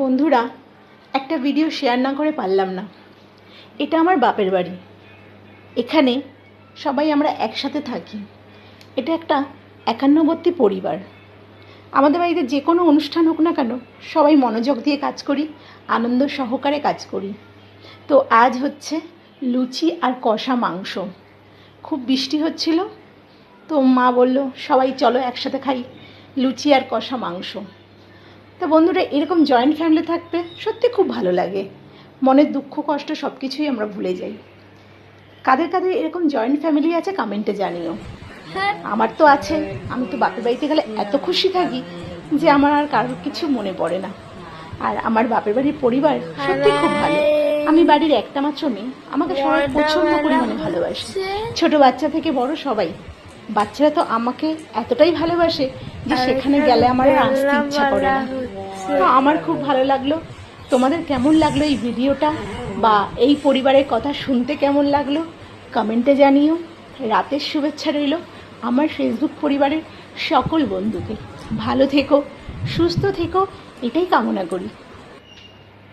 বন্ধুরা, একটা video share না করে পারলাম না। এটা আমার বাপের বাড়ি। এখানে সবাই আমরা একসাথে থাকি। এটা একটা একান্নবর্তী পরিবার। আমাদের বাড়িতে যে কোনো অনুষ্ঠান হোক না কেন, সবাই মনোযোগ দিয়ে কাজ করি, আনন্দ সহকারে কাজ করি। তো আজ হচ্ছে লুচি আর কষা মাংস। খুব বৃষ্টি হচ্ছিল, তো মা বলল সবাই চলো একসাথে খাই লুচি আর কষা মাংস। তা বন্ধুরা, এরকম জয়েন্ট ফ্যামিলি থাকতে সত্যি খুব ভালো লাগে। মনের দুঃখ কষ্ট সব কিছুই আমরা ভুলে যাই। কাদের কাদের এরকম জয়েন্ট ফ্যামিলি আছে কমেন্টে জানিও। আমার তো আছে। আমি তো বাপের বাড়িতে গেলে এত খুশি থাকি যে আমার আর কারোর কিছু মনে পড়ে না। আর আমার বাপের বাড়ির পরিবার সত্যি খুব ভালো। আমি বাড়ির একটা মাত্র মেয়ে, আমাকে সবাই প্রচণ্ড পরিমাণে ভালোবাসে, ছোট বাচ্চা থেকে বড় সবাই। বাচ্চারা তো আমাকে এতটাই ভালোবাসে যে সেখানে গেলে আমার আর আসতে ইচ্ছা করে না। তো আমার খুব ভালো লাগলো। তোমাদের কেমন লাগলো এই ভিডিওটা, বা এই পরিবারের কথা শুনতে কেমন লাগলো কমেন্টে জানিও। রাতের শুভেচ্ছা রইল আমার ফেসবুক পরিবারের সকল বন্ধুকে। ভালো থেকো, সুস্থ থেকো, এটাই কামনা করি।